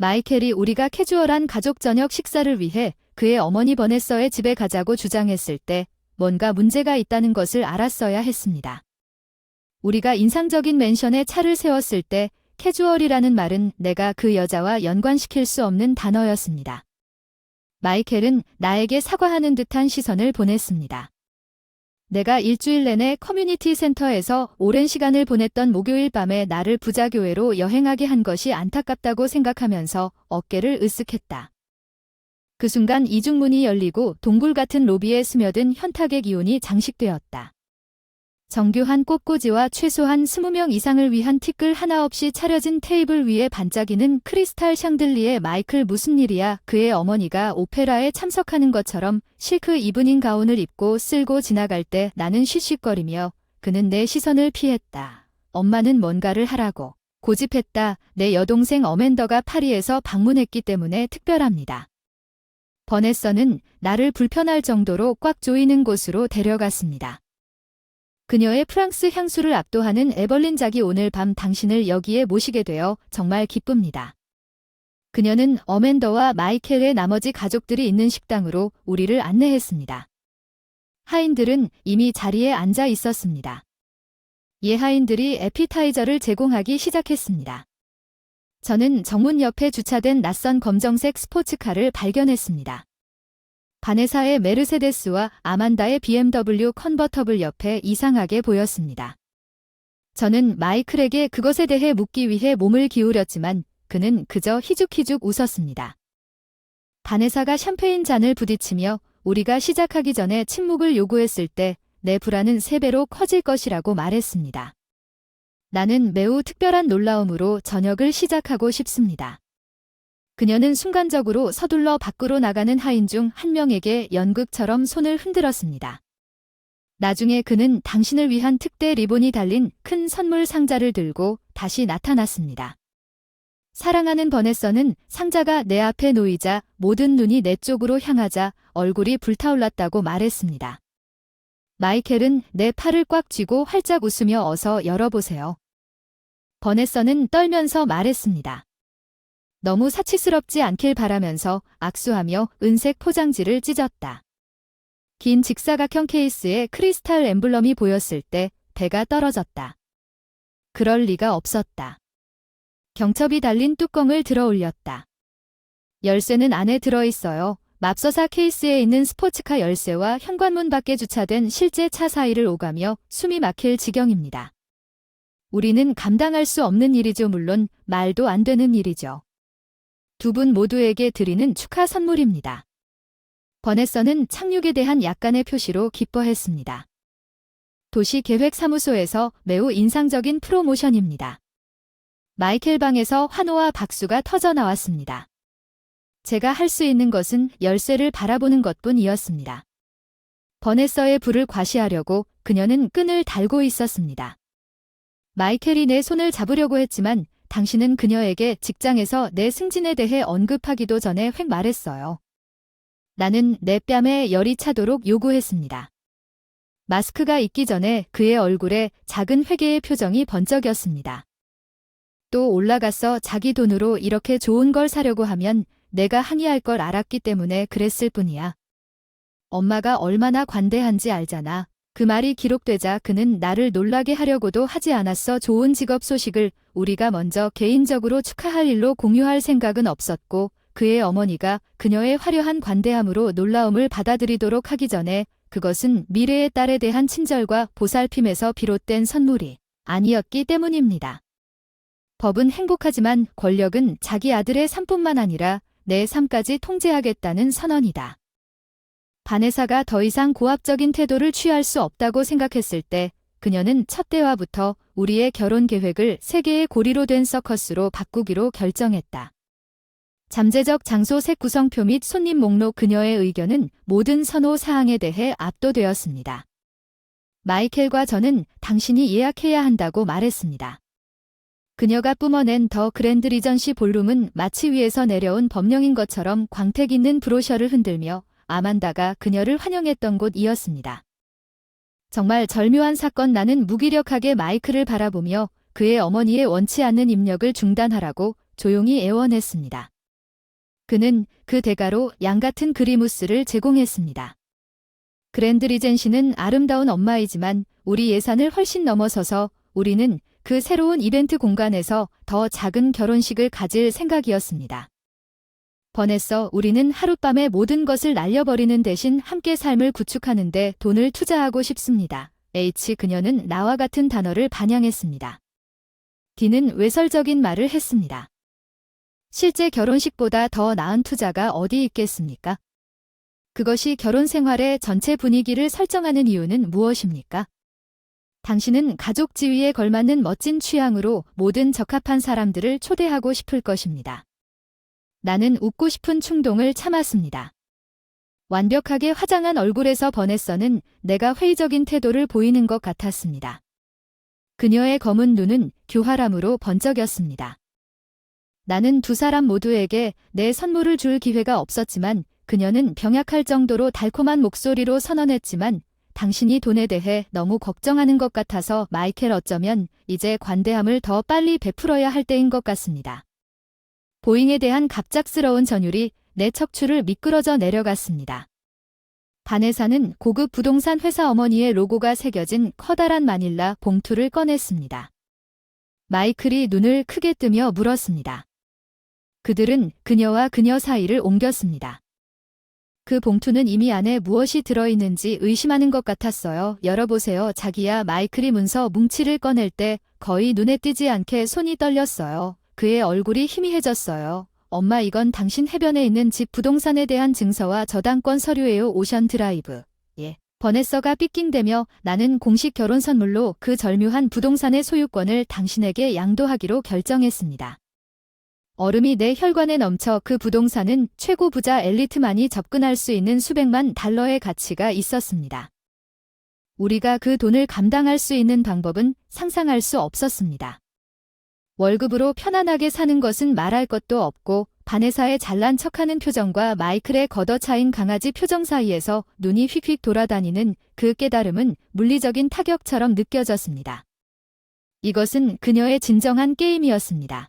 마이켈이 우리가 캐주얼한 가족 저녁 식사를 위해 그의 어머니 버네서의 집에 가자고 주장했을 때 뭔가 문제가 있다는 것을 알았어야 했습니다. 우리가 인상적인 맨션에 차를 세웠을 때 캐주얼이라는 말은 내가 그 여자와 연관시킬 수 없는 단어였습니다. 마이켈은 나에게 사과하는 듯한 시선을 보냈습니다. 내가 일주일 내내 커뮤니티 센터에서 오랜 시간을 보냈던 목요일 밤에 나를 부자교회로 여행하게 한 것이 안타깝다고 생각하면서 어깨를 으쓱했다. 그 순간 이중문이 열리고 동굴 같은 로비에 스며든 현탁의 기운이 장식되었다. 정교한 꽃꽂이와 최소한 20명 이상을 위한 티끌 하나 없이 차려진 테이블 위에 반짝이는 크리스탈 샹들리에 마이클 무슨 일이야. 그의 어머니가 오페라에 참석하는 것처럼 실크 이브닝 가운을 입고 쓸고 지나갈 때 나는 쉿쉿거리며 그는 내 시선을 피했다. 엄마는 뭔가를 하라고 고집했다. 내 여동생 어맨더가 파리에서 방문했기 때문에 특별합니다. 버네서는 나를 불편할 정도로 꽉 조이는 곳으로 데려갔습니다. 그녀의 프랑스 향수를 압도하는 에벌린 작이 오늘 밤 당신을 여기에 모시게 되어 정말 기쁩니다. 그녀는 어맨더와 마이켈의 나머지 가족들이 있는 식당으로 우리를 안내했습니다. 하인들은 이미 자리에 앉아 있었습니다. 예하인들이 에피타이저를 제공하기 시작했습니다. 저는 정문 옆에 주차된 낯선 검정색 스포츠카를 발견했습니다. 바네사의 메르세데스와 아만다의 BMW 컨버터블 옆에 이상하게 보였습니다. 저는 마이클에게 그것에 대해 묻기 위해 몸을 기울였지만 그는 그저 희죽희죽 웃었습니다. 바네사가 샴페인 잔을 부딪히며 우리가 시작하기 전에 침묵을 요구했을 때 내 불안은 3배로 커질 것이라고 말했습니다. 나는 매우 특별한 놀라움으로 저녁을 시작하고 싶습니다. 그녀는 순간적으로 서둘러 밖으로 나가는 하인 중 한 명에게 연극처럼 손을 흔들었습니다. 나중에 그는 당신을 위한 특대 리본이 달린 큰 선물 상자를 들고 다시 나타났습니다. 사랑하는 버네서는 상자가 내 앞에 놓이자 모든 눈이 내 쪽으로 향하자 얼굴이 불타올랐다고 말했습니다. 마이켈은 내 팔을 꽉 쥐고 활짝 웃으며 어서 열어보세요. 버네서는 떨면서 말했습니다. 너무 사치스럽지 않길 바라면서 악수하며 은색 포장지를 찢었다. 긴 직사각형 케이스에 크리스탈 엠블럼이 보였을 때 배가 떨어졌다. 그럴 리가 없었다. 경첩이 달린 뚜껑을 들어 올렸다. 열쇠는 안에 들어있어요. 맙서사 케이스에 있는 스포츠카 열쇠와 현관문 밖에 주차된 실제 차 사이를 오가며 숨이 막힐 지경입니다. 우리는 감당할 수 없는 일이죠. 물론 말도 안 되는 일이죠. 두 분 모두에게 드리는 축하 선물입니다. 버네서는 착륙에 대한 약간의 표시로 기뻐했습니다. 도시계획사무소에서 매우 인상적인 프로모션입니다. 마이켈 방에서 환호와 박수가 터져 나왔습니다. 제가 할 수 있는 것은 열쇠를 바라보는 것뿐이었습니다. 버네서의 불을 과시하려고 그녀는 끈을 달고 있었습니다. 마이켈이 내 손을 잡으려고 했지만 당신은 그녀에게 직장에서 내 승진에 대해 언급하기도 전에 획 말했어요. 나는 내 뺨에 열이 차도록 요구했습니다. 마스크가 있기 전에 그의 얼굴에 작은 회개의 표정이 번쩍였습니다. 또 올라가서 자기 돈으로 이렇게 좋은 걸 사려고 하면 내가 항의할 걸 알았기 때문에 그랬을 뿐이야. 엄마가 얼마나 관대한지 알잖아. 그 말이 기록되자 그는 나를 놀라게 하려고도 하지 않았어. 좋은 직업 소식을 우리가 먼저 개인적으로 축하할 일로 공유할 생각은 없었고 그의 어머니가 그녀의 화려한 관대함으로 놀라움을 받아들이도록 하기 전에 그것은 미래의 딸에 대한 친절과 보살핌에서 비롯된 선물이 아니었기 때문입니다. 법은 행복하지만 권력은 자기 아들의 삶뿐만 아니라 내 삶까지 통제하겠다는 선언이다. 바네사가 더 이상 고압적인 태도를 취할 수 없다고 생각했을 때 그녀는 첫 대화부터 우리의 결혼 계획을 세계의 고리로 된 서커스로 바꾸기로 결정했다. 잠재적 장소 색 구성표 및 손님 목록 그녀의 의견은 모든 선호 사항에 대해 압도되었습니다. 마이켈과 저는 당신이 예약해야 한다고 말했습니다. 그녀가 뿜어낸 더 그랜드 리전시 볼룸은 마치 위에서 내려온 법령인 것처럼 광택 있는 브로셔를 흔들며 아만다가 그녀를 환영했던 곳이었습니다. 정말 절묘한 사건. 나는 무기력하게 마이클을 바라보며 그의 어머니의 원치 않는 입력을 중단하라고 조용히 애원했습니다. 그는 그 대가로 양같은 그리무스를 제공했습니다. 그랜드 리젠시는 아름다운 엄마이지만 우리 예산을 훨씬 넘어서서 우리는 그 새로운 이벤트 공간에서 더 작은 결혼식을 가질 생각이었습니다. 번에서 우리는 하룻밤에 모든 것을 날려버리는 대신 함께 삶을 구축하는 데 돈을 투자하고 싶습니다. 그녀는 나와 같은 단어를 반영했습니다. D는 외설적인 말을 했습니다. 실제 결혼식보다 더 나은 투자가 어디 있겠습니까? 그것이 결혼 생활의 전체 분위기를 설정하는 이유는 무엇입니까? 당신은 가족 지위에 걸맞는 멋진 취향으로 모든 적합한 사람들을 초대하고 싶을 것입니다. 나는 웃고 싶은 충동을 참았습니다. 완벽하게 화장한 얼굴에서 버네서는 내가 회의적인 태도를 보이는 것 같았습니다. 그녀의 검은 눈은 교활함으로 번쩍였습니다. 나는 두 사람 모두에게 내 선물을 줄 기회가 없었지만 그녀는 병약할 정도로 달콤한 목소리로 선언했지만 당신이 돈에 대해 너무 걱정하는 것 같아서 마이켈 어쩌면 이제 관대함을 더 빨리 베풀어야 할 때인 것 같습니다. 보잉에 대한 갑작스러운 전율이 내 척추를 미끄러져 내려갔습니다. 바네사는 고급 부동산 회사 어머니의 로고가 새겨진 커다란 마닐라 봉투를 꺼냈습니다. 마이클이 눈을 크게 뜨며 물었습니다. 그들은 그녀와 그녀 사이를 옮겼습니다. 그 봉투는 이미 안에 무엇이 들어있는지 의심하는 것 같았어요. 열어보세요. 자기야. 마이클이 문서 뭉치를 꺼낼 때 거의 눈에 띄지 않게 손이 떨렸어요. 그의 얼굴이 희미해졌어요. 엄마, 이건 당신 해변에 있는 집 부동산에 대한 증서와 저당권 서류예요. 오션 드라이브. 예. 버네서가 삐낑대며 나는 공식 결혼 선물로 그 절묘한 부동산의 소유권을 당신에게 양도하기로 결정했습니다. 얼음이 내 혈관에 넘쳐 그 부동산은 최고 부자 엘리트만이 접근할 수 있는 수백만 달러의 가치가 있었습니다. 우리가 그 돈을 감당할 수 있는 방법은 상상할 수 없었습니다. 월급으로 편안하게 사는 것은 말할 것도 없고 바네사의 잘난 척하는 표정과 마이클의 걷어차인 강아지 표정 사이에서 눈이 휙휙 돌아다니는 그 깨달음은 물리적인 타격처럼 느껴졌습니다. 이것은 그녀의 진정한 게임이었습니다.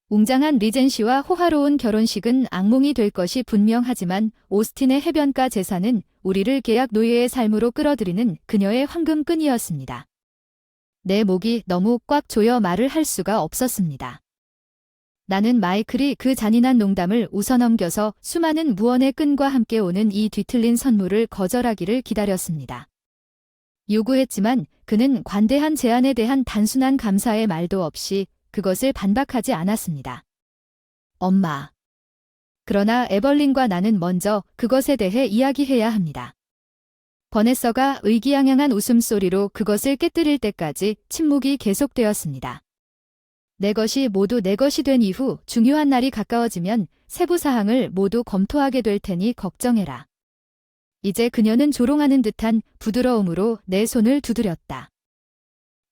웅장한 리젠시와 호화로운 결혼식은 악몽이 될 것이 분명하지만 오스틴의 해변가 재산은 우리를 계약 노예의 삶으로 끌어들이는 그녀의 황금끈이었습니다. 내 목이 너무 꽉 조여 말을 할 수가 없었습니다. 나는 마이클이 그 잔인한 농담을 웃어넘겨서 수많은 무언의 끈과 함께 오는 이 뒤틀린 선물을 거절하기를 기다렸습니다. 요구했지만 그는 관대한 제안에 대한 단순한 감사의 말도 없이 그것을 반박하지 않았습니다. 엄마. 그러나 에벌린과 나는 먼저 그것에 대해 이야기해야 합니다. 버네서가 의기양양한 웃음소리로 그것을 깨뜨릴 때까지 침묵이 계속되었습니다. 내 것이 모두 내 것이 된 이후 중요한 날이 가까워지면 세부 사항을 모두 검토하게 될 테니 걱정해라. 이제 그녀는 조롱하는 듯한 부드러움으로 내 손을 두드렸다.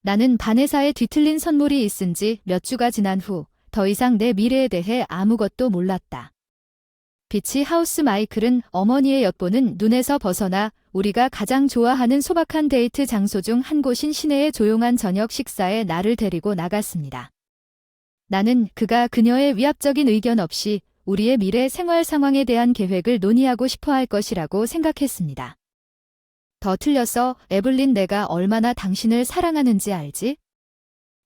나는 바네사의 뒤틀린 선물이 있은 지 몇 주가 지난 후 더 이상 내 미래에 대해 아무것도 몰랐다. 비치 하우스. 마이클은 어머니의 엿보는 눈에서 벗어나 우리가 가장 좋아하는 소박한 데이트 장소 중 한 곳인 시내의 조용한 저녁 식사에 나를 데리고 나갔습니다. 나는 그가 그녀의 위압적인 의견 없이 우리의 미래 생활 상황에 대한 계획을 논의하고 싶어 할 것이라고 생각했습니다. 더 틀렸어, 에블린, 내가 얼마나 당신을 사랑하는지 알지?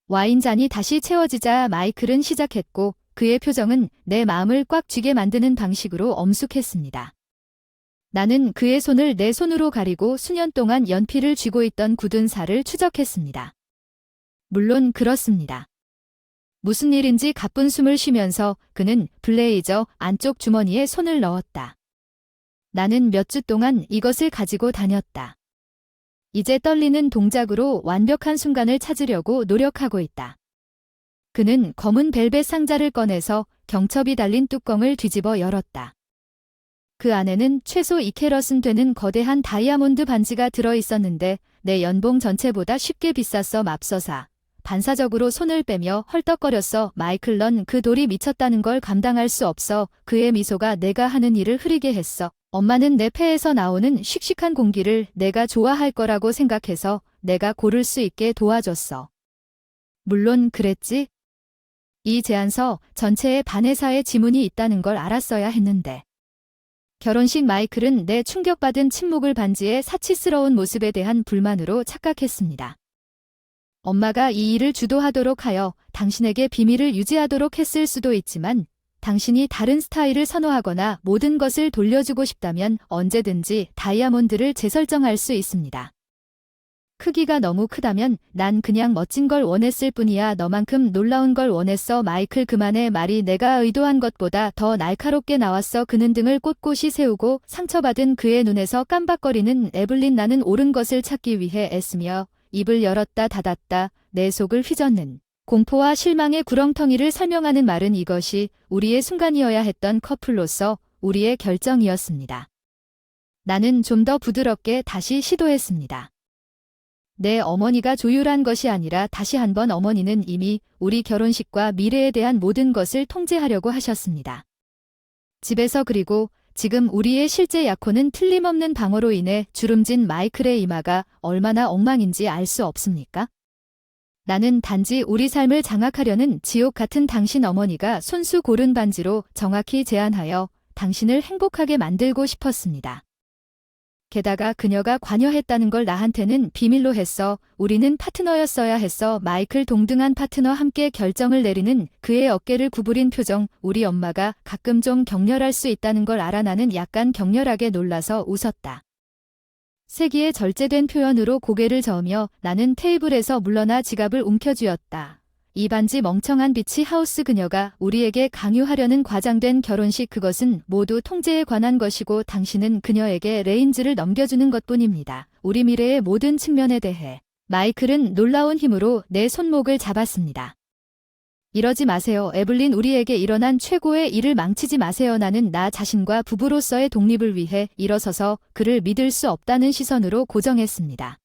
와인잔이 다시 채워지자 마이클은 시작했고 그의 표정은 내 마음을 꽉 쥐게 만드는 방식으로 엄숙했습니다. 나는 그의 손을 내 손으로 가리고 수년 동안 연필을 쥐고 있던 굳은 살을 추적했습니다. 물론 그렇습니다. 무슨 일인지 가쁜 숨을 쉬면서 그는 블레이저 안쪽 주머니에 손을 넣었다. 나는 몇 주 동안 이것을 가지고 다녔다. 이제 떨리는 동작으로 완벽한 순간을 찾으려고 노력하고 있다. 그는 검은 벨벳 상자를 꺼내서 경첩이 달린 뚜껑을 뒤집어 열었다. 그 안에는 최소 2캐럿은 되는 거대한 다이아몬드 반지가 들어 있었는데 내 연봉 전체보다 쉽게 비쌌어. 맙소사. 반사적으로 손을 빼며 헐떡거렸어. 마이클, 넌 그 돌이 미쳤다는 걸 감당할 수 없어. 그의 미소가 내가 하는 일을 흐리게 했어. 엄마는 내 폐에서 나오는 씩씩한 공기를 내가 좋아할 거라고 생각해서 내가 고를 수 있게 도와줬어. 물론 그랬지? 이 제안서 전체에 반회사의 지문이 있다는 걸 알았어야 했는데. 결혼식 마이클은 내 충격받은 침묵을 반지의 사치스러운 모습에 대한 불만으로 착각했습니다. 엄마가 이 일을 주도하도록 하여 당신에게 비밀을 유지하도록 했을 수도 있지만 당신이 다른 스타일을 선호하거나 모든 것을 돌려주고 싶다면 언제든지 다이아몬드를 재설정할 수 있습니다. 크기가 너무 크다면 난 그냥 멋진 걸 원했을 뿐이야. 너만큼 놀라운 걸 원했어. 마이클 그만해. 말이 내가 의도한 것보다 더 날카롭게 나왔어. 그는 등을 꼿꼿이 세우고 상처받은 그의 눈에서 깜박거리는 에블린. 나는 옳은 것을 찾기 위해 애쓰며 입을 열었다 닫았다. 내 속을 휘젓는 공포와 실망의 구렁텅이를 설명하는 말은 이것이 우리의 순간이어야 했던 커플로서 우리의 결정이었습니다. 나는 좀 더 부드럽게 다시 시도했습니다. 내 어머니가 조율한 것이 아니라 다시 한번 어머니는 이미 우리 결혼식과 미래에 대한 모든 것을 통제하려고 하셨습니다. 집에서 그리고 지금 우리의 실제 약혼은 틀림없는 방어로 인해 주름진 마이클의 이마가 얼마나 엉망인지 알 수 없습니까? 나는 단지 우리 삶을 장악하려는 지옥 같은 당신 어머니가 손수 고른 반지로 정확히 제안하여 당신을 행복하게 만들고 싶었습니다. 게다가 그녀가 관여했다는 걸 나한테는 비밀로 했어. 우리는 파트너였어야 했어. 마이클 동등한 파트너 함께 결정을 내리는 그의 어깨를 구부린 표정. 우리 엄마가 가끔 좀 격렬할 수 있다는 걸 알아. 나는 약간 격렬하게 놀라서 웃었다. 세기의 절제된 표현으로 고개를 저으며 나는 테이블에서 물러나 지갑을 움켜쥐었다. 이 반지 멍청한 비치 하우스. 그녀가 우리에게 강요하려는 과장된 결혼식, 그것은 모두 통제에 관한 것이고 당신은 그녀에게 레인지를 넘겨주는 것뿐입니다. 우리 미래의 모든 측면에 대해. 마이클은 놀라운 힘으로 내 손목을 잡았습니다. 이러지 마세요. 에블린, 우리에게 일어난 최고의 일을 망치지 마세요. 나는 나 자신과 부부로서의 독립을 위해 일어서서 그를 믿을 수 없다는 시선으로 고정했습니다.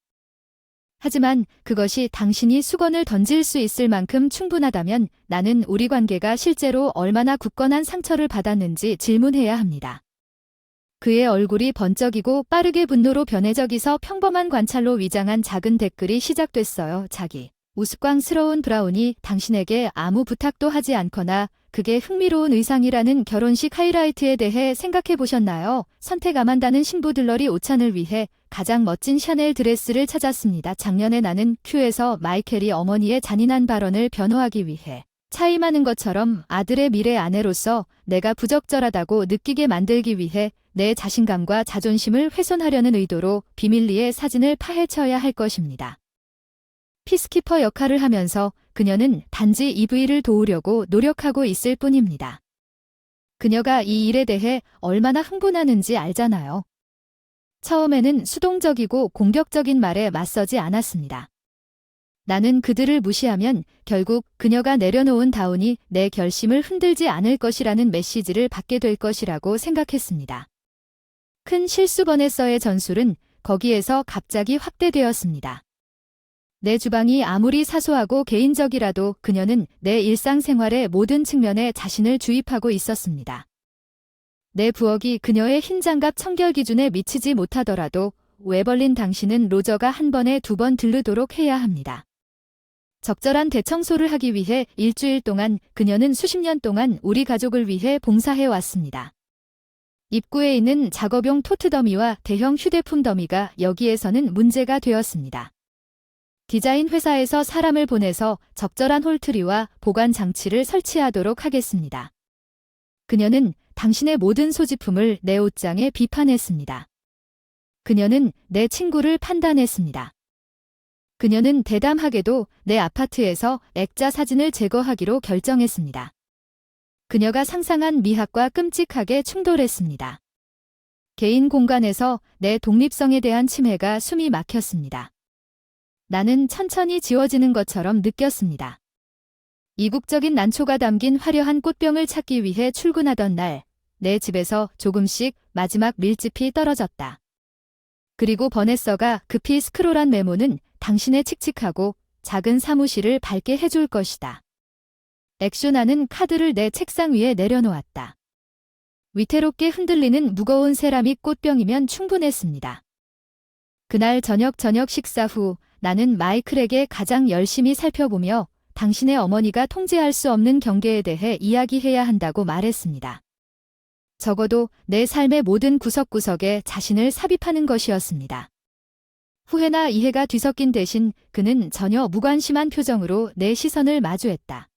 하지만 그것이 당신이 수건을 던질 수 있을 만큼 충분하다면 나는 우리 관계가 실제로 얼마나 굳건한 상처를 받았는지 질문해야 합니다. 그의 얼굴이 번쩍이고 빠르게 분노로 변해져기서 평범한 관찰로 위장한 작은 댓글이 시작됐어요. 자기. 우스꽝스러운 브라운이 당신에게 아무 부탁도 하지 않거나 그게 흥미로운 의상이라는 결혼식 하이라이트에 대해 생각해 보셨나요? 선택 아만다는 신부들러리 오찬을 위해 가장 멋진 샤넬 드레스를 찾았습니다. 작년에 나는 큐에서 마이켈이 어머니의 잔인한 발언을 변호하기 위해 차임하는 것처럼 아들의 미래 아내로서 내가 부적절하다고 느끼게 만들기 위해 내 자신감과 자존심을 훼손하려는 의도로 비밀리에 사진을 파헤쳐야 할 것입니다. 피스키퍼 역할을 하면서 그녀는 단지 EV를 도우려고 노력하고 있을 뿐입니다. 그녀가 이 일에 대해 얼마나 흥분하는지 알잖아요. 처음에는 수동적이고 공격적인 말에 맞서지 않았습니다. 나는 그들을 무시하면 결국 그녀가 내려놓은 다운이 내 결심을 흔들지 않을 것이라는 메시지를 받게 될 것이라고 생각했습니다. 큰 실수번에서의 전술은 거기에서 갑자기 확대되었습니다. 내 주방이 아무리 사소하고 개인적이라도 그녀는 내 일상생활의 모든 측면에 자신을 주입하고 있었습니다. 내 부엌이 그녀의 흰 장갑 청결 기준에 미치지 못하더라도 웨벌린, 당신은 로저가 한 번에 2번 들르도록 해야 합니다. 적절한 대청소를 하기 위해 일주일 동안 그녀는 수십 년 동안 우리 가족을 위해 봉사해 왔습니다. 입구에 있는 작업용 토트 더미와 대형 휴대폰 더미가 여기에서는 문제가 되었습니다. 디자인 회사에서 사람을 보내서 적절한 홀트리와 보관 장치를 설치하도록 하겠습니다. 그녀는 당신의 모든 소지품을 내 옷장에 비판했습니다. 그녀는 내 친구를 판단했습니다. 그녀는 대담하게도 내 아파트에서 액자 사진을 제거하기로 결정했습니다. 그녀가 상상한 미학과 끔찍하게 충돌했습니다. 개인 공간에서 내 독립성에 대한 침해가 숨이 막혔습니다. 나는 천천히 지워지는 것처럼 느꼈습니다. 이국적인 난초가 담긴 화려한 꽃병을 찾기 위해 출근하던 날, 내 집에서 조금씩 마지막 밀짚이 떨어졌다. 그리고 버네서가 급히 스크롤한 메모는 당신의 칙칙하고 작은 사무실을 밝게 해줄 것이다. 액슈나는 카드를 내 책상 위에 내려놓았다. 위태롭게 흔들리는 무거운 세라믹 꽃병이면 충분했습니다. 그날 저녁 식사 후 나는 마이클에게 가장 열심히 살펴보며 당신의 어머니가 통제할 수 없는 경계에 대해 이야기해야 한다고 말했습니다. 적어도 내 삶의 모든 구석구석에 자신을 삽입하는 것이었습니다. 후회나 이해가 뒤섞인 대신 그는 전혀 무관심한 표정으로 내 시선을 마주했다.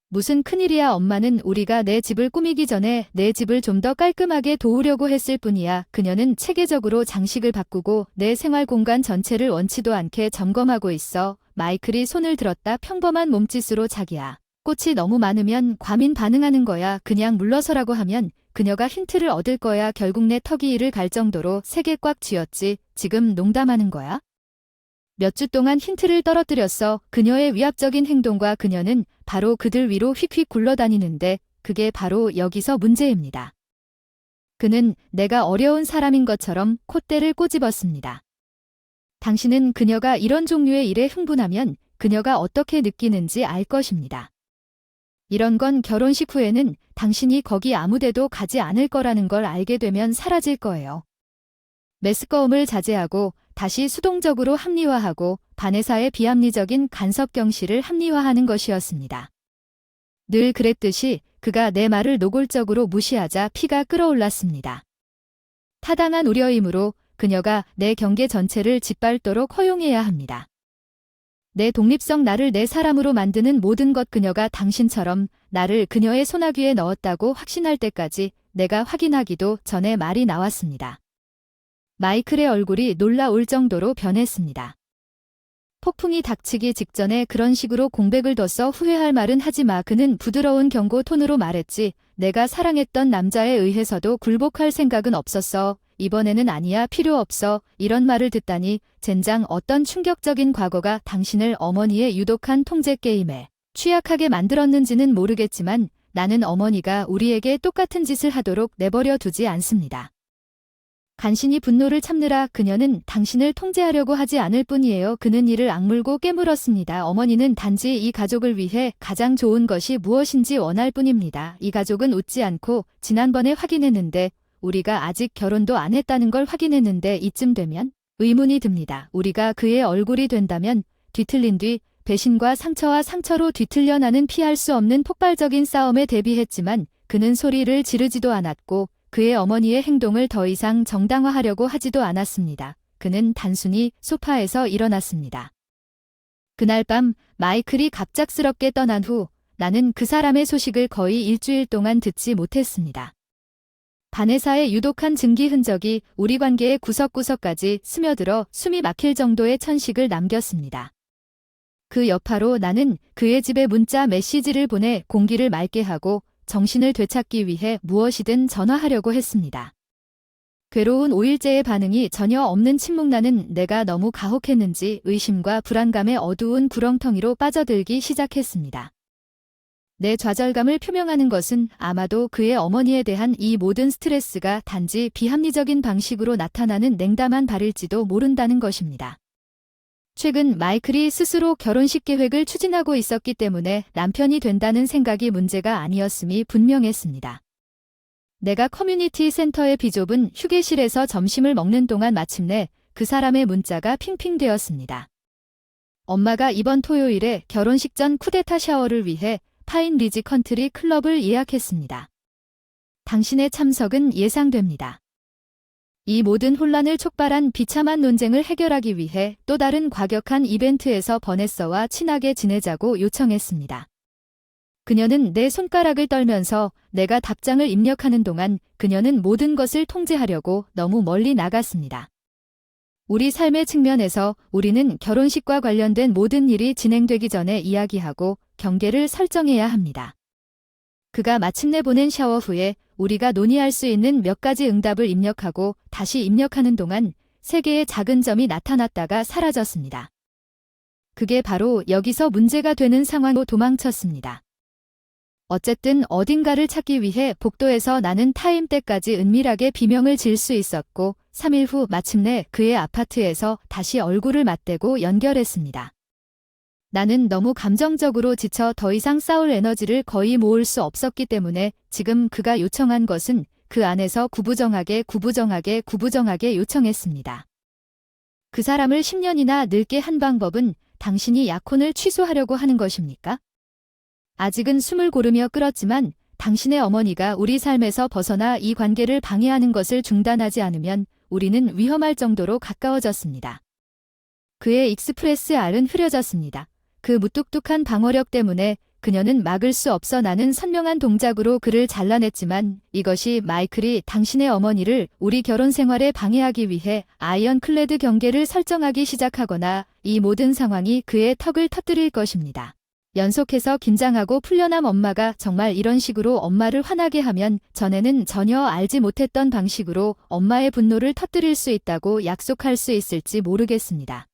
무슨 큰일이야. 엄마는 우리가 내 집을 꾸미기 전에 내 집을 좀 더 깔끔하게 도우려고 했을 뿐이야. 그녀는 체계적으로 장식을 바꾸고 내 생활 공간 전체를 원치도 않게 점검하고 있어. 마이클이 손을 들었다. 평범한 몸짓으로 자기야. 꽃이 너무 많으면 과민 반응하는 거야. 그냥 물러서라고 하면 그녀가 힌트를 얻을 거야. 결국 내 턱이 이를 갈 정도로 세게 꽉 쥐었지. 지금 농담하는 거야? 몇 주 동안 힌트를 떨어뜨렸어. 그녀의 위압적인 행동과 그녀는 바로 그들 위로 휙휙 굴러다니는데 그게 바로 여기서 문제입니다. 그는 내가 어려운 사람인 것처럼 콧대를 꼬집었습니다. 당신은 그녀가 이런 종류의 일에 흥분하면 그녀가 어떻게 느끼는지 알 것입니다. 이런 건 결혼식 후에는 당신이 거기 아무데도 가지 않을 거라는 걸 알게 되면 사라질 거예요. 매스꺼움을 자제하고 다시 수동적으로 합리화하고 바네사의 비합리적인 간섭 경시를 합리화하는 것이었습니다. 늘 그랬듯이 그가 내 말을 노골적으로 무시하자 피가 끓어올랐습니다. 타당한 우려이므로 그녀가 내 경계 전체를 짓밟도록 허용해야 합니다. 내 독립성, 나를 내 사람으로 만드는 모든 것, 그녀가 당신처럼 나를 그녀의 소나귀에 넣었다고 확신할 때까지 내가 확인하기도 전에 말이 나왔습니다. 마이클의 얼굴이 놀라울 정도로 변했습니다. 폭풍이 닥치기 직전에 그런 식으로 공백을 둬서 후회할 말은 하지 마. 그는 부드러운 경고 톤으로 말했지. 내가 사랑했던 남자에 의해서도 굴복할 생각은 없었어. 이번에는 아니야. 필요 없어. 이런 말을 듣다니 젠장, 어떤 충격적인 과거가 당신을 어머니의 유독한 통제 게임에 취약하게 만들었는지는 모르겠지만 나는 어머니가 우리에게 똑같은 짓을 하도록 내버려 두지 않습니다. 간신히 분노를 참느라. 그녀는 당신을 통제하려고 하지 않을 뿐이에요. 그는 이를 악물고 깨물었습니다. 어머니는 단지 이 가족을 위해 가장 좋은 것이 무엇인지 원할 뿐입니다. 이 가족은 웃지 않고 지난번에 확인했는데 우리가 아직 결혼도 안 했다는 걸 확인했는데 이쯤 되면 의문이 듭니다. 우리가 그의 얼굴이 된다면 뒤틀린 뒤 배신과 상처와 상처로 뒤틀려 나는 피할 수 없는 폭발적인 싸움에 대비했지만 그는 소리를 지르지도 않았고 그의 어머니의 행동을 더 이상 정당화하려고 하지도 않았습니다. 그는 단순히 소파에서 일어났습니다. 그날 밤 마이클이 갑작스럽게 떠난 후 나는 그 사람의 소식을 거의 일주일 동안 듣지 못했습니다. 바네사의 유독한 증기 흔적이 우리 관계의 구석구석까지 스며들어 숨이 막힐 정도의 천식을 남겼습니다. 그 여파로 나는 그의 집에 문자 메시지를 보내 공기를 맑게 하고 정신을 되찾기 위해 무엇이든 전화하려고 했습니다. 괴로운 5일째의 반응이 전혀 없는 침묵. 나는 내가 너무 가혹했는지 의심과 불안감의 어두운 구렁텅이로 빠져들기 시작했습니다. 내 좌절감을 표명하는 것은 아마도 그의 어머니에 대한 이 모든 스트레스가 단지 비합리적인 방식으로 나타나는 냉담한 발일지도 모른다는 것입니다. 최근 마이클이 스스로 결혼식 계획을 추진하고 있었기 때문에 남편이 된다는 생각이 문제가 아니었음이 분명했습니다. 내가 커뮤니티 센터의 비좁은 휴게실에서 점심을 먹는 동안 마침내 그 사람의 문자가 핑핑되었습니다. 엄마가 이번 토요일에 결혼식 전 쿠데타 샤워를 위해 파인 리지 컨트리 클럽을 예약했습니다. 당신의 참석은 예상됩니다. 이 모든 혼란을 촉발한 비참한 논쟁을 해결하기 위해 또 다른 과격한 이벤트에서 버네서와 친하게 지내자고 요청했습니다. 그녀는 내 손가락을 떨면서 내가 답장을 입력하는 동안 그녀는 모든 것을 통제하려고 너무 멀리 나갔습니다. 우리 삶의 측면에서 우리는 결혼식과 관련된 모든 일이 진행되기 전에 이야기하고 경계를 설정해야 합니다. 그가 마침내 보낸 샤워 후에 우리가 논의할 수 있는 몇 가지 응답을 입력하고 다시 입력하는 동안 3개의 작은 점이 나타났다가 사라졌습니다. 그게 바로 여기서 문제가 되는 상황으로 도망쳤습니다. 어쨌든 어딘가를 찾기 위해 복도에서 나는 타임 때까지 은밀하게 비명을 질 수 있었고 3일 후 마침내 그의 아파트에서 다시 얼굴을 맞대고 연결했습니다. 나는 너무 감정적으로 지쳐 더 이상 싸울 에너지를 거의 모을 수 없었기 때문에 지금 그가 요청한 것은 그 안에서 구부정하게 요청했습니다. 그 사람을 10년이나 늙게 한 방법은 당신이 약혼을 취소하려고 하는 것입니까? 아직은 숨을 고르며 끌었지만 당신의 어머니가 우리 삶에서 벗어나 이 관계를 방해하는 것을 중단하지 않으면 우리는 위험할 정도로 가까워졌습니다. 그의 익스프레스 R은 흐려졌습니다. 그 무뚝뚝한 방어력 때문에 그녀는 막을 수 없어 나는 선명한 동작으로 그를 잘라냈지만 이것이 마이클이 당신의 어머니를 우리 결혼 생활에 방해하기 위해 아이언클레드 경계를 설정하기 시작하거나 이 모든 상황이 그의 턱을 터뜨릴 것입니다. 연속해서 긴장하고 풀려남 엄마가 정말 이런 식으로 엄마를 화나게 하면 전에는 전혀 알지 못했던 방식으로 엄마의 분노를 터뜨릴 수 있다고 약속할 수 있을지 모르겠습니다.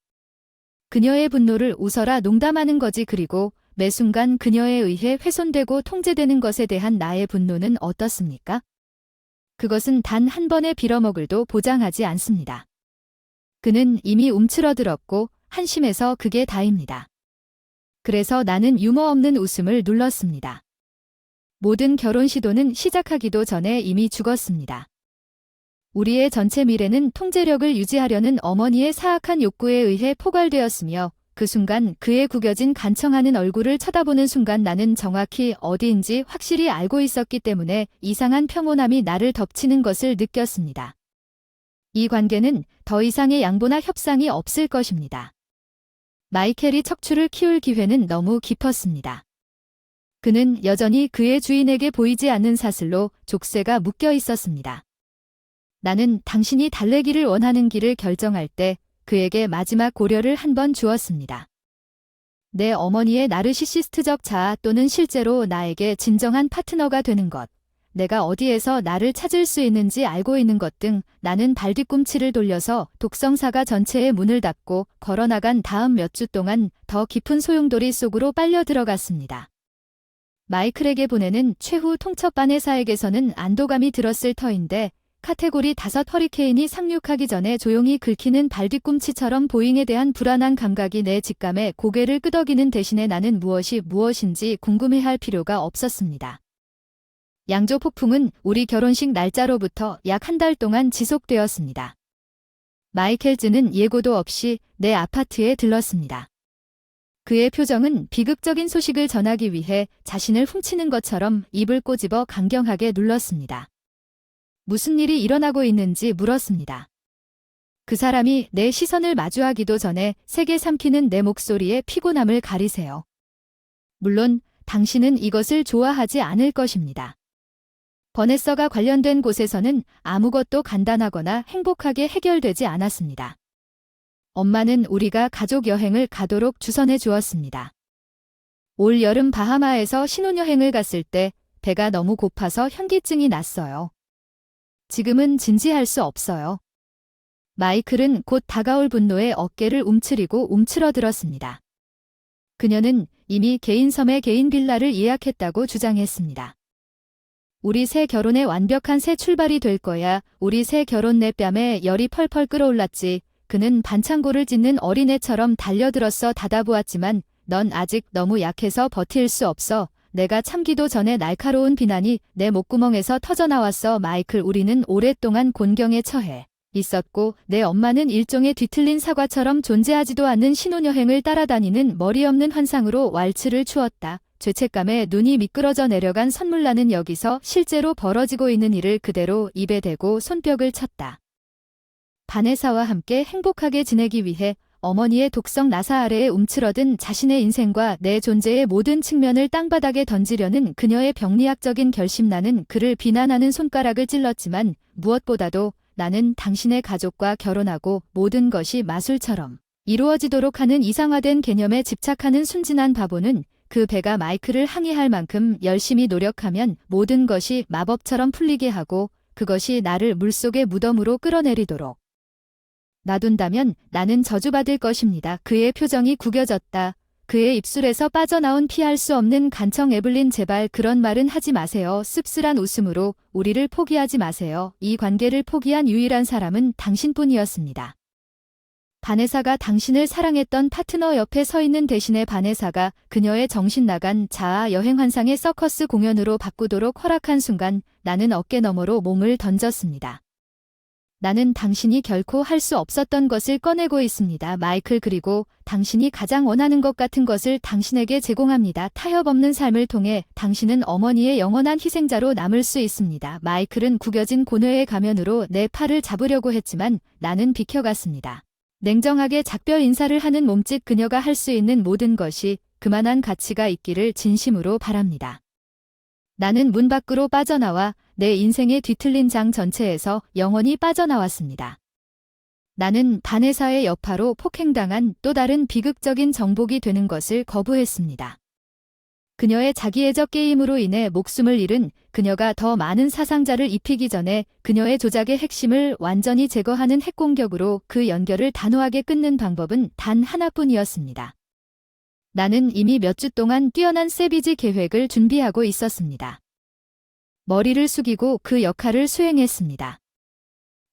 그녀의 분노를 웃어라 농담하는 거지. 그리고 매 순간 그녀에 의해 훼손되고 통제되는 것에 대한 나의 분노는 어떻습니까? 그것은 단 한 번의 빌어먹을도 보장하지 않습니다. 그는 이미 움츠러들었고 한심해서 그게 다입니다. 그래서 나는 유머 없는 웃음을 눌렀습니다. 모든 결혼 시도는 시작하기도 전에 이미 죽었습니다. 우리의 전체 미래는 통제력을 유지하려는 어머니의 사악한 욕구에 의해 포괄되었으며 그 순간 그의 구겨진 간청하는 얼굴을 쳐다보는 순간 나는 정확히 어디인지 확실히 알고 있었기 때문에 이상한 평온함이 나를 덮치는 것을 느꼈습니다. 이 관계는 더 이상의 양보나 협상이 없을 것입니다. 마이켈이 척추를 키울 기회는 너무 깊었습니다. 그는 여전히 그의 주인에게 보이지 않는 사슬로 족쇄가 묶여 있었습니다. 나는 당신이 달래기를 원하는 길을 결정할 때 그에게 마지막 고려를 한 번 주었습니다. 내 어머니의 나르시시스트적 자아 또는 실제로 나에게 진정한 파트너가 되는 것, 내가 어디에서 나를 찾을 수 있는지 알고 있는 것 등 나는 발뒤꿈치를 돌려서 독성사가 전체의 문을 닫고 걸어나간 다음 몇 주 동안 더 깊은 소용돌이 속으로 빨려 들어갔습니다. 마이클에게 보내는 최후 통첩 바네사에게서는 안도감이 들었을 터인데 카테고리 5 허리케인이 상륙하기 전에 조용히 긁히는 발뒤꿈치처럼 보잉에 대한 불안한 감각이 내 직감에 고개를 끄덕이는 대신에 나는 무엇인지 궁금해할 필요가 없었습니다. 양조 폭풍은 우리 결혼식 날짜로부터 약 한 달 동안 지속되었습니다. 마이켈즈는 예고도 없이 내 아파트에 들렀습니다. 그의 표정은 비극적인 소식을 전하기 위해 자신을 훔치는 것처럼 입을 꼬집어 강경하게 눌렀습니다. 무슨 일이 일어나고 있는지 물었습니다. 그 사람이 내 시선을 마주하기도 전에 세게 삼키는 내 목소리에 피곤함을 가리세요. 물론 당신은 이것을 좋아하지 않을 것입니다. 버네서가 관련된 곳에서는 아무것도 간단하거나 행복하게 해결되지 않았습니다. 엄마는 우리가 가족 여행을 가도록 주선해 주었습니다. 올 여름 바하마에서 신혼여행을 갔을 때 배가 너무 고파서 현기증이 났어요. 지금은 진지할 수 없어요. 마이클은 곧 다가올 분노에 어깨를 움츠리고 움츠러들었습니다. 그녀는 이미 개인 섬에 개인 빌라를 예약했다고 주장했습니다. 우리 새 결혼의 완벽한 새 출발이 될 거야. 우리 새 결혼 내 뺨에 열이 펄펄 끓어올랐지. 그는 반창고를 찢는 어린애처럼 달려들었어. 닫아보았지만 넌 아직 너무 약해서 버틸 수 없어. 내가 참기도 전에 날카로운 비난이 내 목구멍에서 터져나왔어. 마이클, 우리는 오랫동안 곤경에 처해 있었고 내 엄마는 일종의 뒤틀린 사과처럼 존재하지도 않는 신혼여행을 따라다니는 머리 없는 환상으로 왈츠를 추었다. 죄책감에 눈이 미끄러져 내려간 선물. 나는 여기서 실제로 벌어지고 있는 일을 그대로 입에 대고 손뼉을 쳤다. 바네사와 함께 행복하게 지내기 위해 어머니의 독성 나사 아래에 움츠러든 자신의 인생과 내 존재의 모든 측면을 땅바닥에 던지려는 그녀의 병리학적인 결심. 나는 그를 비난하는 손가락을 찔렀지만 무엇보다도 나는 당신의 가족과 결혼하고 모든 것이 마술처럼 이루어지도록 하는 이상화된 개념에 집착하는 순진한 바보는 그 배가 마이클을 항의할 만큼 열심히 노력하면 모든 것이 마법처럼 풀리게 하고 그것이 나를 물속의 무덤으로 끌어내리도록 놔둔다면 나는 저주받을 것입니다. 그의 표정이 구겨졌다. 그의 입술에서 빠져나온 피할 수 없는 간청. 에블린, 제발 그런 말은 하지 마세요. 씁쓸한 웃음으로 우리를 포기하지 마세요. 이 관계를 포기한 유일한 사람은 당신뿐이었습니다. 바네사가 당신을 사랑했던 파트너 옆에 서 있는 대신에 바네사가 그녀의 정신 나간 자아 여행 환상의 서커스 공연으로 바꾸도록 허락한 순간 나는 어깨너머로 몸을 던졌습니다. 나는 당신이 결코 할 수 없었던 것을 꺼내고 있습니다. 마이클, 그리고 당신이 가장 원하는 것 같은 것을 당신에게 제공합니다. 타협 없는 삶을 통해 당신은 어머니의 영원한 희생자로 남을 수 있습니다. 마이클은 구겨진 고뇌의 가면으로 내 팔을 잡으려고 했지만 나는 비켜갔습니다. 냉정하게 작별 인사를 하는 몸짓. 그녀가 할 수 있는 모든 것이 그만한 가치가 있기를 진심으로 바랍니다. 나는 문 밖으로 빠져나와 내 인생의 뒤틀린 장 전체에서 영원히 빠져나왔습니다. 나는 바네사의 여파로 폭행당한 또 다른 비극적인 정복이 되는 것을 거부했습니다. 그녀의 자기애적 게임으로 인해 목숨을 잃은 그녀가 더 많은 사상자를 입히기 전에 그녀의 조작의 핵심을 완전히 제거하는 핵공격으로 그 연결을 단호하게 끊는 방법은 단 하나뿐이었습니다. 나는 이미 몇 주 동안 뛰어난 세비지 계획을 준비하고 있었습니다. 머리를 숙이고 그 역할을 수행했습니다.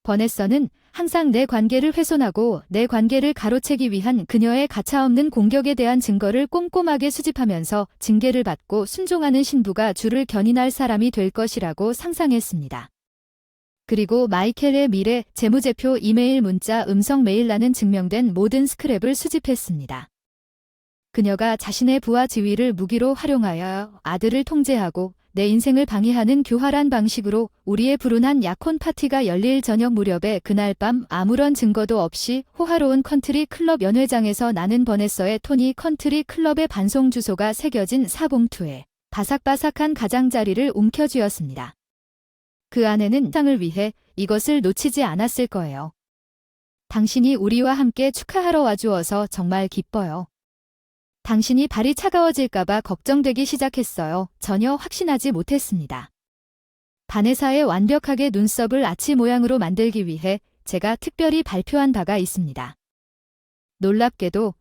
버네서는 항상 내 관계를 훼손하고 내 관계를 가로채기 위한 그녀의 가차없는 공격에 대한 증거를 꼼꼼하게 수집하면서 징계를 받고 순종하는 신부가 주를 견인할 사람이 될 것이라고 상상했습니다. 그리고 마이켈의 미래, 재무제표, 이메일, 문자, 음성 메일라는 증명된 모든 스크랩을 수집했습니다. 그녀가 자신의 부와 지위를 무기로 활용하여 아들을 통제하고 내 인생을 방해하는 교활한 방식으로 우리의 불운한 약혼 파티가 열릴 저녁 무렵에 그날 밤 아무런 증거도 없이 호화로운 컨트리 클럽 연회장에서 나는 버네서의 토니 컨트리 클럽의 반송 주소가 새겨진 사봉투에 바삭바삭한 가장자리를 움켜쥐었습니다. 그 안에는 상을 위해 이것을 놓치지 않았을 거예요. 당신이 우리와 함께 축하하러 와주어서 정말 기뻐요. 당신이 발이 차가워질까봐 걱정되기 시작했어요. 전혀 확신하지 못했습니다. 바네사의 완벽하게 눈썹을 아치 모양으로 만들기 위해 제가 특별히 발표한 바가 있습니다. 놀랍게도,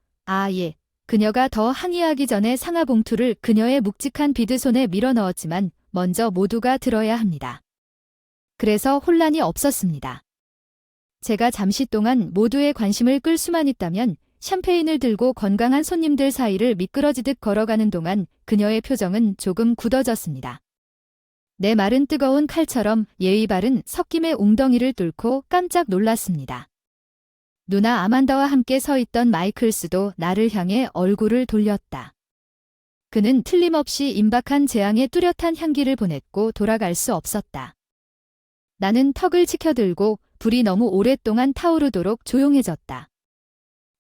예, 그녀가 더 항의하기 전에 상하봉투를 그녀의 묵직한 비드손에 밀어 넣었지만 먼저 모두가 들어야 합니다. 그래서 혼란이 없었습니다. 제가 잠시 동안 모두의 관심을 끌 수만 있다면 샴페인을 들고 건강한 손님들 사이를 미끄러지듯 걸어가는 동안 그녀의 표정은 조금 굳어졌습니다. 내 말은 뜨거운 칼처럼 예의 바른 섞임의 웅덩이를 뚫고 깜짝 놀랐습니다. 누나 아만다와 함께 서 있던 마이클스도 나를 향해 얼굴을 돌렸다. 그는 틀림없이 임박한 재앙의 뚜렷한 향기를 보냈고 돌아갈 수 없었다. 나는 턱을 치켜들고 불이 너무 오랫동안 타오르도록 조용해졌다.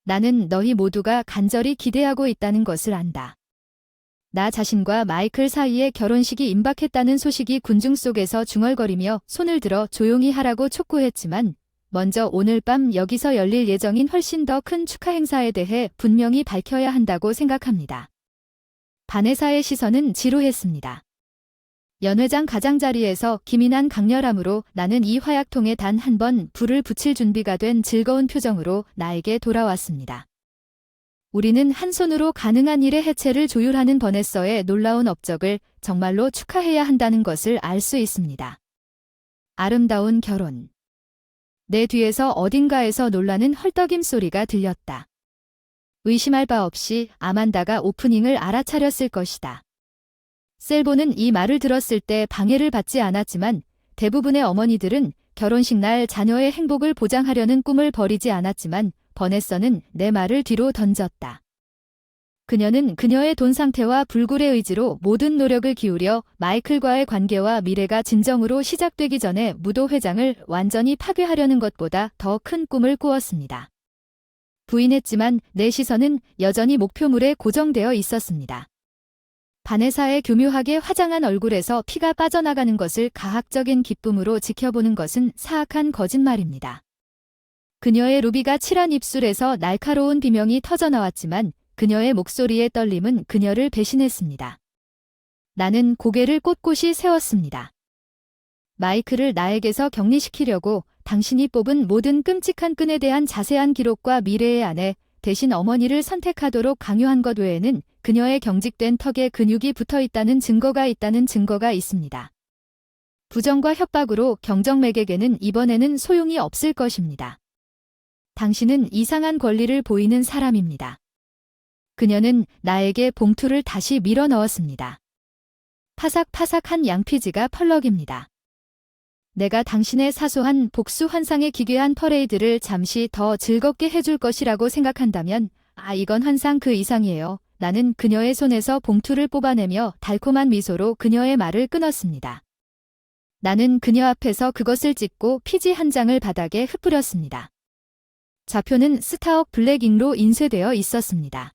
나는 너희 모두가 간절히 기대하고 있다는 것을 안다. 나 자신과 마이클 사이에 결혼식이 임박했다는 소식이 군중 속에서 중얼거리며 손을 들어 조용히 하라고 촉구했지만 먼저 오늘 밤 여기서 열릴 예정인 훨씬 더 큰 축하 행사에 대해 분명히 밝혀야 한다고 생각합니다. 바네사의 시선은 지루했습니다. 연회장 가장자리에서 기민한 강렬함으로 나는 이 화약통에 단 한 번 불을 붙일 준비가 된 즐거운 표정으로 나에게 돌아왔습니다. 우리는 한 손으로 가능한 일의 해체를 조율하는 버네서의 놀라운 업적을 정말로 축하해야 한다는 것을 알 수 있습니다. 아름다운 결혼. 내 뒤에서 어딘가에서 놀라는 헐떡임 소리가 들렸다. 의심할 바 없이 아만다가 오프닝을 알아차렸을 것이다. 셀보는 이 말을 들었을 때 방해를 받지 않았지만 대부분의 어머니들은 결혼식 날 자녀의 행복을 보장하려는 꿈을 버리지 않았지만 버네서는 내 말을 뒤로 던졌다. 그녀는 그녀의 돈 상태와 불굴의 의지로 모든 노력을 기울여 마이클과의 관계와 미래가 진정으로 시작되기 전에 무도 회장을 완전히 파괴하려는 것보다 더 큰 꿈을 꾸었습니다. 부인했지만 내 시선은 여전히 목표물에 고정되어 있었습니다. 바네사의 교묘하게 화장한 얼굴에서 피가 빠져나가는 것을 가학적인 기쁨으로 지켜보는 것은 사악한 거짓말입니다. 그녀의 루비가 칠한 입술에서 날카로운 비명이 터져나왔지만 그녀의 목소리의 떨림은 그녀를 배신했습니다. 나는 고개를 꼿꼿이 세웠습니다. 마이클을 나에게서 격리시키려고 당신이 뽑은 모든 끔찍한 끈에 대한 자세한 기록과 미래의 아내, 대신 어머니를 선택하도록 강요한 것 외에는 그녀의 경직된 턱에 근육이 붙어있다는 증거가 있습니다. 부정과 협박으로 경정맥에게는 이번에는 소용이 없을 것입니다. 당신은 이상한 권리를 보이는 사람입니다. 그녀는 나에게 봉투를 다시 밀어 넣었습니다. 파삭파삭한 양피지가 펄럭입니다. 내가 당신의 사소한 복수 환상의 기괴한 퍼레이드를 잠시 더 즐겁게 해줄 것이라고 생각한다면, 이건 환상 그 이상이에요. 나는 그녀의 손에서 봉투를 뽑아내며 달콤한 미소로 그녀의 말을 끊었습니다. 나는 그녀 앞에서 그것을 찍고 피지 한 장을 바닥에 흩뿌렸습니다. 좌표는 스타억 블랙잉로 인쇄되어 있었습니다.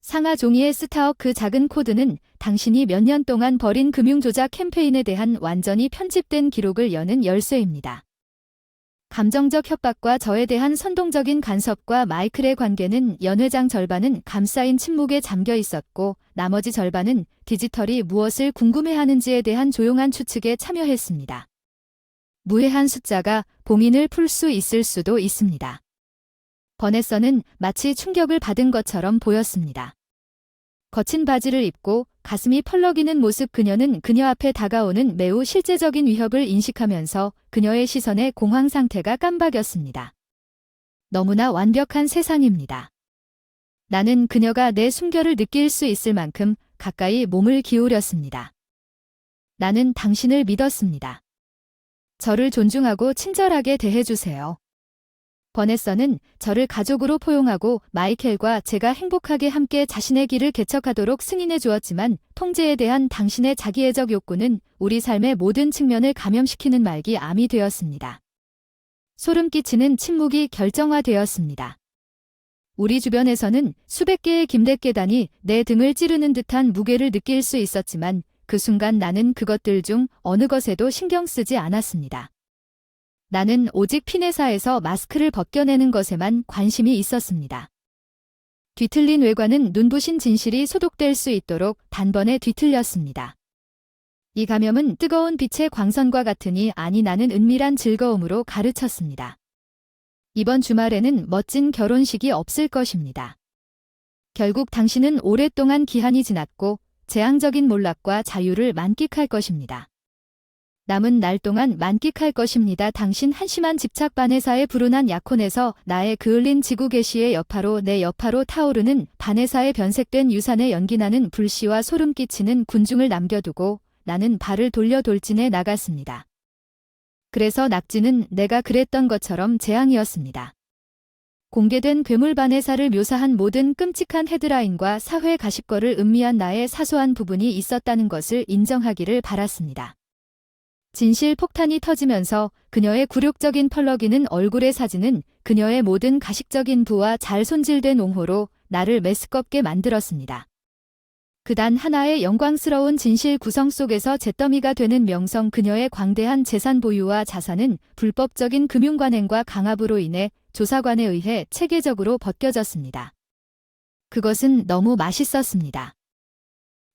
상하 종이의 스타억 그 작은 코드는 당신이 몇 년 동안 벌인 금융조작 캠페인에 대한 완전히 편집된 기록을 여는 열쇠입니다. 감정적 협박과 저에 대한 선동적인 간섭과 마이클의 관계는 연회장 절반은 감싸인 침묵에 잠겨 있었고 나머지 절반은 디지털이 무엇을 궁금해하는지에 대한 조용한 추측에 참여했습니다. 무해한 숫자가 봉인을 풀 수 있을 수도 있습니다. 버네서는 마치 충격을 받은 것처럼 보였습니다. 거친 바지를 입고 가슴이 펄럭이는 모습 그녀는 그녀 앞에 다가오는 매우 실제적인 위협을 인식하면서 그녀의 시선의 공황 상태가 깜박였습니다. 너무나 완벽한 세상입니다. 나는 그녀가 내 숨결을 느낄 수 있을 만큼 가까이 몸을 기울였습니다. 나는 당신을 믿었습니다. 저를 존중하고 친절하게 대해주세요. 버네서는 저를 가족으로 포용하고 마이켈과 제가 행복하게 함께 자신의 길을 개척하도록 승인해 주었지만 통제에 대한 당신의 자기애적 욕구는 우리 삶의 모든 측면을 감염시키는 말기 암이 되었습니다. 소름 끼치는 침묵이 결정화되었습니다. 우리 주변에서는 수백 개의 김대깨단이 내 등을 찌르는 듯한 무게를 느낄 수 있었지만 그 순간 나는 그것들 중 어느 것에도 신경 쓰지 않았습니다. 나는 오직 피네사에서 마스크를 벗겨내는 것에만 관심이 있었습니다. 뒤틀린 외관은 눈부신 진실이 소독될 수 있도록 단번에 뒤틀렸습니다. 이 감염은 뜨거운 빛의 광선과 같으니 나는 은밀한 즐거움으로 가르쳤습니다. 이번 주말에는 멋진 결혼식이 없을 것입니다. 결국 당신은 오랫동안 기한이 지났고 재앙적인 몰락과 자유를 만끽할 것입니다. 남은 날 동안 만끽할 것입니다. 당신 한심한 집착 바네사의 불운한 약혼에서 나의 그을린 지구 계시의 여파로 내 여파로 타오르는 바네사의 변색된 유산에 연기나는 불씨와 소름 끼치는 군중을 남겨두고 나는 발을 돌려 돌진해 나갔습니다. 그래서 낙지는 내가 그랬던 것처럼 재앙이었습니다. 공개된 괴물 바네사를 묘사한 모든 끔찍한 헤드라인과 사회 가십거를 음미한 나의 사소한 부분이 있었다는 것을 인정하기를 바랐습니다. 진실 폭탄이 터지면서 그녀의 굴욕적인 펄럭이는 얼굴의 사진은 그녀의 모든 가식적인 부와 잘 손질된 옹호로 나를 메스껍게 만들었습니다. 그 단 하나의 영광스러운 진실 구성 속에서 잿더미가 되는 명성 그녀의 광대한 재산 보유와 자산은 불법적인 금융관행과 강압으로 인해 조사관에 의해 체계적으로 벗겨졌습니다. 그것은 너무 맛있었습니다.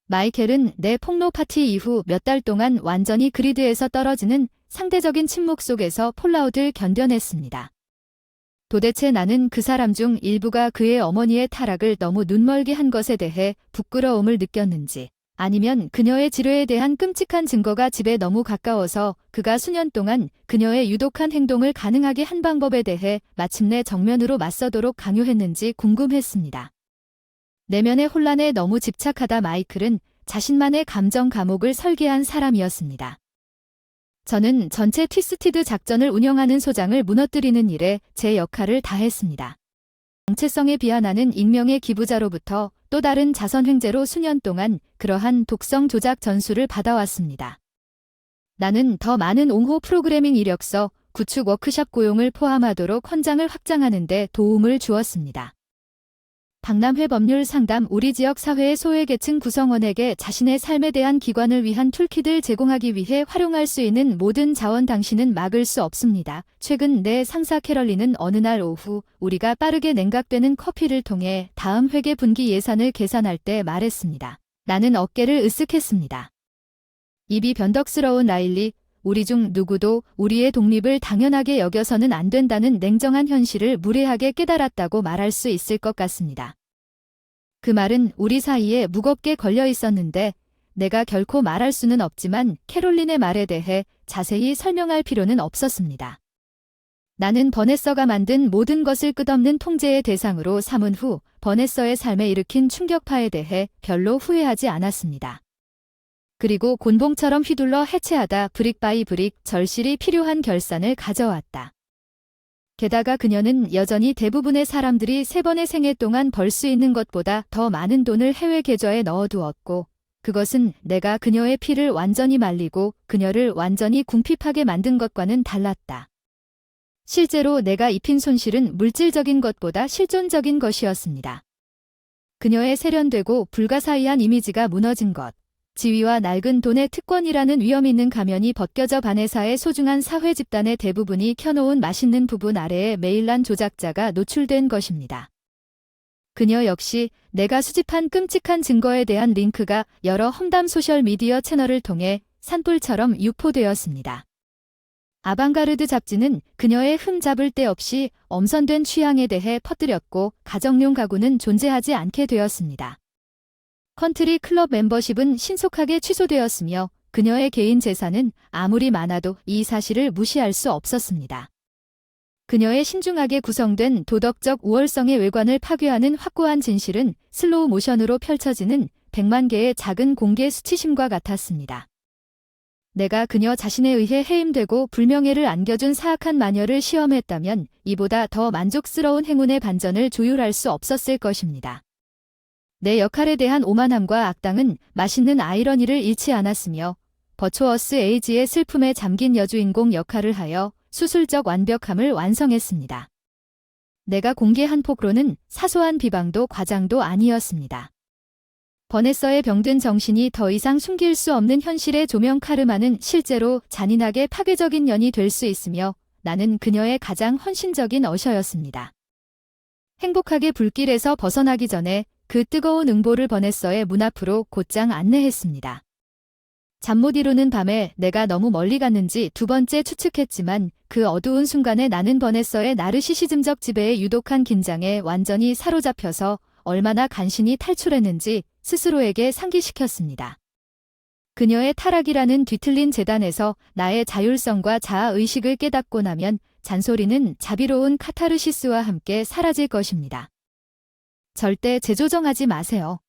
마이켈은 내 폭로 파티 이후 몇 달 동안 완전히 그리드에서 떨어지는 상대적인 침묵 속에서 폴아웃을 견뎌냈습니다. 도대체 나는 그 사람 중 일부가 그의 어머니의 타락을 너무 눈멀게 한 것에 대해 부끄러움을 느꼈는지 아니면 그녀의 지뢰에 대한 끔찍한 증거가 집에 너무 가까워서 그가 수년 동안 그녀의 유독한 행동을 가능하게 한 방법에 대해 마침내 정면으로 맞서도록 강요했는지 궁금했습니다. 내면의 혼란에 너무 집착하다 마이클은 자신만의 감정 감옥을 설계한 사람이었습니다. 저는 전체 트위스티드 작전을 운영하는 소장을 무너뜨리는 일에 제 역할을 다했습니다. 정체성에 비하하는 익명의 기부자로부터 또 다른 자선 횡재로 수년 동안 그러한 독성 조작 전수를 받아왔습니다. 나는 더 많은 옹호 프로그래밍 이력서, 구축 워크숍 고용을 포함하도록 헌장을 확장하는 데 도움을 주었습니다. 박람회 법률 상담 우리 지역 사회의 소외계층 구성원에게 자신의 삶에 대한 기관을 위한 툴kit을 제공하기 위해 활용할 수 있는 모든 자원 당신은 막을 수 없습니다. 최근 내 상사 캐럴리는 어느 날 오후 우리가 빠르게 냉각되는 커피를 통해 다음 회계 분기 예산을 계산할 때 말했습니다. 나는 어깨를 으쓱했습니다. 입이 변덕스러운 라일리, 우리 중 누구도 우리의 독립을 당연하게 여겨서는 안 된다는 냉정한 현실을 무례하게 깨달았다고 말할 수 있을 것 같습니다. 그 말은 우리 사이에 무겁게 걸려 있었는데 내가 결코 말할 수는 없지만 캐롤린의 말에 대해 자세히 설명할 필요는 없었습니다. 나는 버네서가 만든 모든 것을 끝없는 통제의 대상으로 삼은 후 버네서의 삶에 일으킨 충격파에 대해 별로 후회하지 않았습니다. 그리고 곤봉처럼 휘둘러 해체하다 브릭 바이 브릭 절실히 필요한 결산을 가져왔다. 게다가 그녀는 여전히 대부분의 사람들이 3번의 생애 동안 벌 수 있는 것보다 더 많은 돈을 해외 계좌에 넣어두었고, 그것은 내가 그녀의 피를 완전히 말리고 그녀를 완전히 궁핍하게 만든 것과는 달랐다. 실제로 내가 입힌 손실은 물질적인 것보다 실존적인 것이었습니다. 그녀의 세련되고 불가사의한 이미지가 무너진 것, 지위와 낡은 돈의 특권이라는 위험 있는 가면이 벗겨져 바네사의 소중한 사회 집단의 대부분이 켜놓은 맛있는 부분 아래에 메일란 조작자가 노출된 것입니다. 그녀 역시 내가 수집한 끔찍한 증거에 대한 링크가 여러 험담 소셜미디어 채널을 통해 산불처럼 유포되었습니다. 아방가르드 잡지는 그녀의 흠 잡을 데 없이 엄선된 취향에 대해 퍼뜨렸고 가정용 가구는 존재하지 않게 되었습니다. 컨트리 클럽 멤버십은 신속하게 취소되었으며 그녀의 개인 재산은 아무리 많아도 이 사실을 무시할 수 없었습니다. 그녀의 신중하게 구성된 도덕적 우월성의 외관을 파괴하는 확고한 진실은 슬로우 모션으로 펼쳐지는 100만 개의 작은 공개 수치심과 같았습니다. 내가 그녀 자신에 의해 해임되고 불명예를 안겨준 사악한 마녀를 시험했다면 이보다 더 만족스러운 행운의 반전을 조율할 수 없었을 것입니다. 내 역할에 대한 오만함과 악당은 맛있는 아이러니를 잃지 않았으며 버추어스 에이지의 슬픔에 잠긴 여주인공 역할을 하여 수술적 완벽함을 완성했습니다. 내가 공개한 폭로는 사소한 비방도 과장도 아니었습니다. 버네서의 병든 정신이 더 이상 숨길 수 없는 현실의 조명 카르마는 실제로 잔인하게 파괴적인 년이 될 수 있으며 나는 그녀의 가장 헌신적인 어셔였습니다. 행복하게 불길에서 벗어나기 전에 그 뜨거운 응보를 버네서의 문 앞으로 곧장 안내했습니다. 잠 못 이루는 밤에 내가 너무 멀리 갔는지 2번째 추측했지만 그 어두운 순간에 나는 버네서의 나르시시즘적 지배의 유독한 긴장에 완전히 사로잡혀서 얼마나 간신히 탈출했는지 스스로에게 상기시켰습니다. 그녀의 타락이라는 뒤틀린 재단에서 나의 자율성과 자아의식을 깨닫고 나면 잔소리는 자비로운 카타르시스와 함께 사라질 것입니다. 절대 재조정하지 마세요.